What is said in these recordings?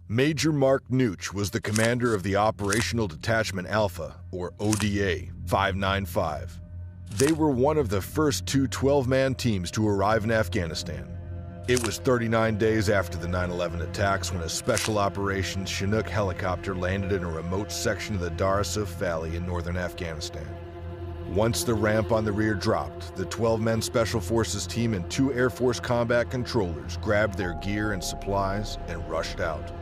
Major Mark Nooch was the commander of the Operational Detachment Alpha, or ODA, 595. They were one of the first two 12-man teams to arrive in Afghanistan. It was 39 days after the 9/11 attacks when a Special Operations Chinook helicopter landed in a remote section of the Disastrous Valley in northern Afghanistan. Once the ramp on the rear dropped, the 12-man Special Forces team and two Air Force combat controllers grabbed their gear and supplies and rushed out.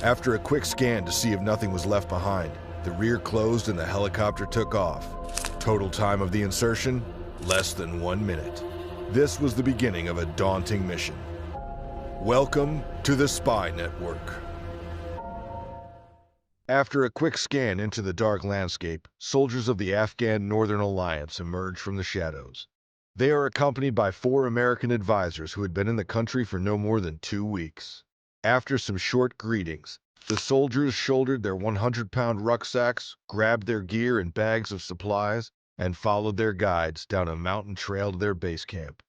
After a quick scan to see if nothing was left behind, the rear closed and the helicopter took off. Total time of the insertion? Less than 1 minute. This was the beginning of a daunting mission. Welcome to the Spy Network. After a quick scan into the dark landscape, soldiers of the Afghan Northern Alliance emerged from the shadows. They are accompanied by 4 American advisors who had been in the country for no more than 2 weeks. After some short greetings, the soldiers shouldered their 100-pound rucksacks, grabbed their gear and bags of supplies, and followed their guides down a mountain trail to their base camp.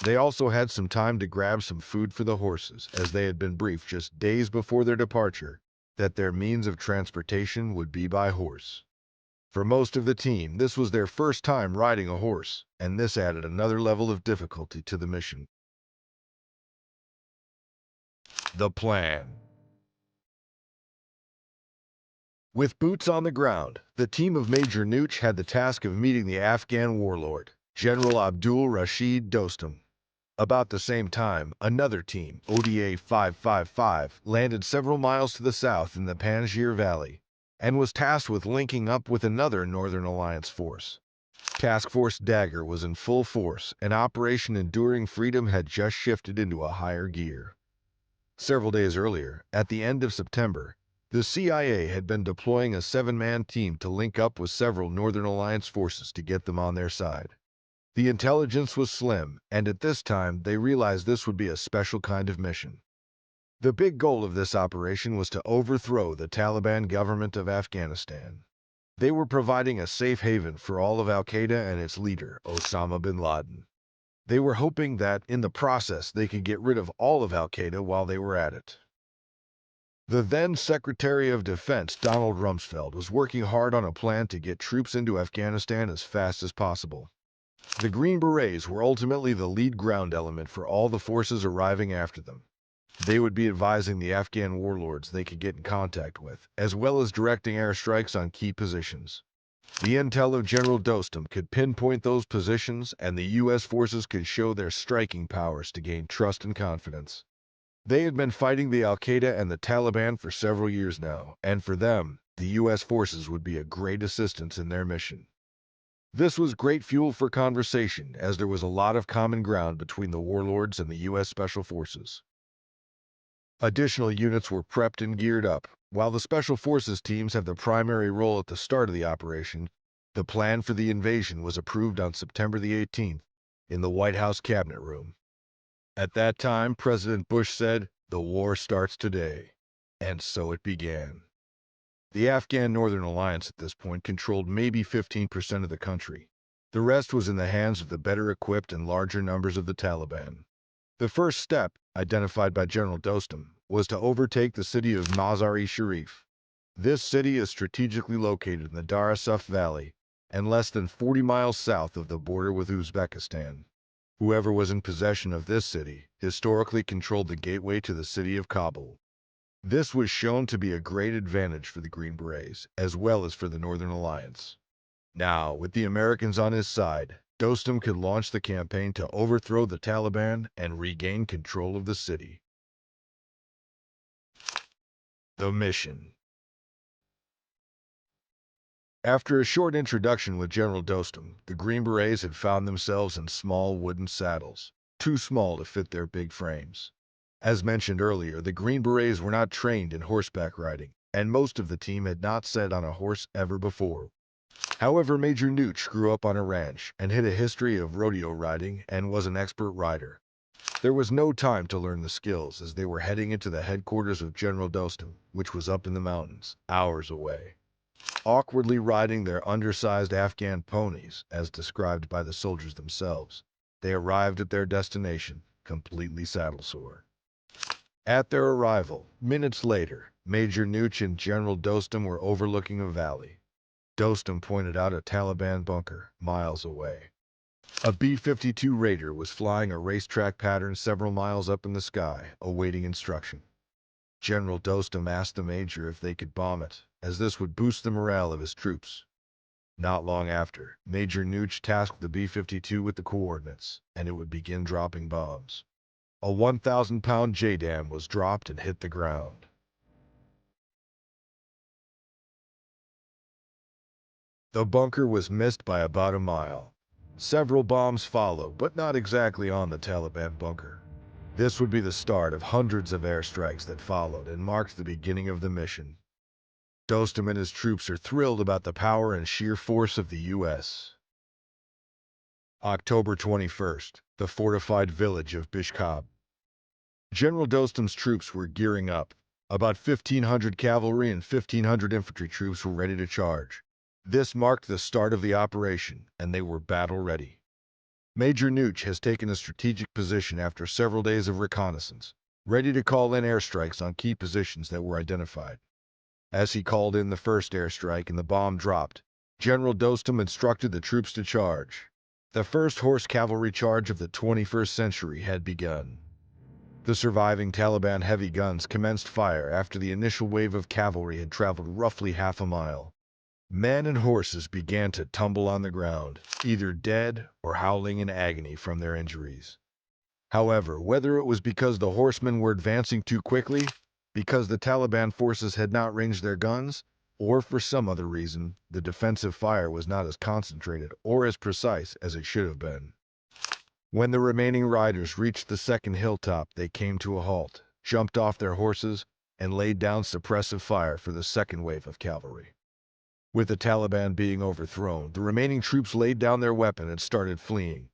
They also had some time to grab some food for the horses, as they had been briefed just days before their departure that their means of transportation would be by horse. For most of the team, this was their first time riding a horse, and this added another level of difficulty to the mission. The plan. With boots on the ground, the team of Major Nooch had the task of meeting the Afghan warlord, General Abdul Rashid Dostum. About the same time, another team, ODA 555, landed several miles to the south in the Panjshir Valley and was tasked with linking up with another Northern Alliance force. Task Force Dagger was in full force, and Operation Enduring Freedom had just shifted into a higher gear. Several days earlier, at the end of September, the CIA had been deploying a 7-man team to link up with several Northern Alliance forces to get them on their side. The intelligence was slim, and at this time they realized this would be a special kind of mission. The big goal of this operation was to overthrow the Taliban government of Afghanistan. They were providing a safe haven for all of Al-Qaeda and its leader, Osama bin Laden. They were hoping that, in the process, they could get rid of all of Al-Qaeda while they were at it. The then Secretary of Defense, Donald Rumsfeld, was working hard on a plan to get troops into Afghanistan as fast as possible. The Green Berets were ultimately the lead ground element for all the forces arriving after them. They would be advising the Afghan warlords they could get in contact with, as well as directing airstrikes on key positions. The intel of General Dostum could pinpoint those positions, and the U.S. forces could show their striking powers to gain trust and confidence. They had been fighting the Al-Qaeda and the Taliban for several years now, and for them, the U.S. forces would be a great assistance in their mission. This was great fuel for conversation, as there was a lot of common ground between the warlords and the U.S. Special Forces. Additional units were prepped and geared up. While the Special Forces teams have the primary role at the start of the operation, the plan for the invasion was approved on September the 18th in the White House Cabinet Room. At that time, President Bush said, "The war starts today." And so it began. The Afghan Northern Alliance at this point controlled maybe 15% of the country. The rest was in the hands of the better equipped and larger numbers of the Taliban. The first step, identified by General Dostum, was to overtake the city of Mazar-e-Sharif. This city is strategically located in the Disastrous Valley and less than 40 miles south of the border with Uzbekistan. Whoever was in possession of this city historically controlled the gateway to the city of Kabul. This was shown to be a great advantage for the Green Berets, as well as for the Northern Alliance. Now, with the Americans on his side, Dostum could launch the campaign to overthrow the Taliban and regain control of the city. The mission. After a short introduction with General Dostum, the Green Berets had found themselves in small wooden saddles, too small to fit their big frames. As mentioned earlier, the Green Berets were not trained in horseback riding, and most of the team had not sat on a horse ever before. However, Major Nooch grew up on a ranch and had a history of rodeo riding and was an expert rider. There was no time to learn the skills as they were heading into the headquarters of General Dostum, which was up in the mountains, hours away. Awkwardly riding their undersized Afghan ponies, as described by the soldiers themselves, they arrived at their destination, completely saddle-sore. At their arrival, minutes later, Major Nooch and General Dostum were overlooking a valley. Dostum pointed out a Taliban bunker, miles away. A B-52 Raider was flying a racetrack pattern several miles up in the sky, awaiting instruction. General Dostum asked the Major if they could bomb it, as this would boost the morale of his troops. Not long after, Major Nooch tasked the B-52 with the coordinates, and it would begin dropping bombs. A 1,000-pound JDAM was dropped and hit the ground. The bunker was missed by about a mile. Several bombs followed, but not exactly on the Taliban bunker. This would be the start of hundreds of airstrikes that followed and marked the beginning of the mission. Dostum and his troops are thrilled about the power and sheer force of the U.S. October 21st, the fortified village of Bishkab. General Dostum's troops were gearing up. About 1,500 cavalry and 1,500 infantry troops were ready to charge. This marked the start of the operation, and they were battle-ready. Major Nooch has taken a strategic position after several days of reconnaissance, ready to call in airstrikes on key positions that were identified. As he called in the first airstrike and the bomb dropped, General Dostum instructed the troops to charge. The first horse cavalry charge of the 21st century had begun. The surviving Taliban heavy guns commenced fire after the initial wave of cavalry had traveled roughly half a mile. Men and horses began to tumble on the ground, either dead or howling in agony from their injuries. However, whether it was because the horsemen were advancing too quickly, because the Taliban forces had not ranged their guns, or for some other reason, the defensive fire was not as concentrated or as precise as it should have been. When the remaining riders reached the second hilltop, they came to a halt, jumped off their horses, and laid down suppressive fire for the second wave of cavalry. With the Taliban being overthrown, the remaining troops laid down their weapon and started fleeing.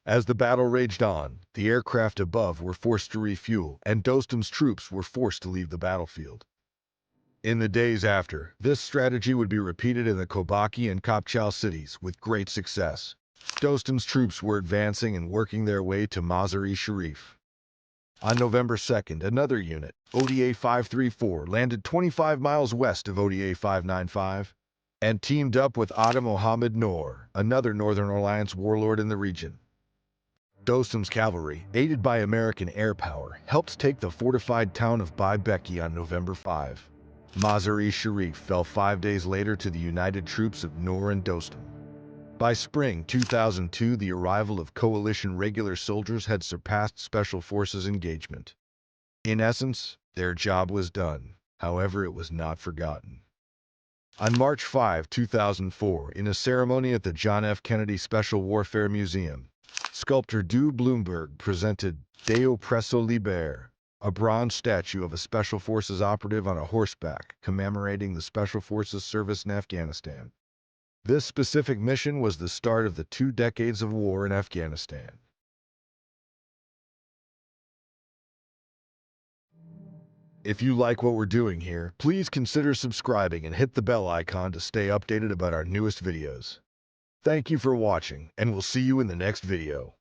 As the battle raged on, the aircraft above were forced to refuel, and Dostum's troops were forced to leave the battlefield. In the days after, this strategy would be repeated in the Kobaki and Kopchal cities with great success. Dostum's troops were advancing and working their way to Mazar-e-Sharif. On November 2nd, another unit, ODA 534, landed 25 miles west of ODA 595 and teamed up with Ata Mohammed Noor, another Northern Alliance warlord in the region. Dostum's cavalry, aided by American air power, helped take the fortified town of Baibeki on November 5. Mazar-e-Sharif fell 5 days later to the united troops of Noor and Dostum. By spring 2002, the arrival of coalition regular soldiers had surpassed Special Forces engagement. In essence, their job was done. However, it was not forgotten. On March 5, 2004, in a ceremony at the John F. Kennedy Special Warfare Museum, sculptor Du Bloomberg presented Deo Presso Liber, a bronze statue of a Special Forces operative on a horseback commemorating the Special Forces service in Afghanistan. This specific mission was the start of the 2 decades of war in Afghanistan. If you like what we're doing here, please consider subscribing and hit the bell icon to stay updated about our newest videos. Thank you for watching, and we'll see you in the next video.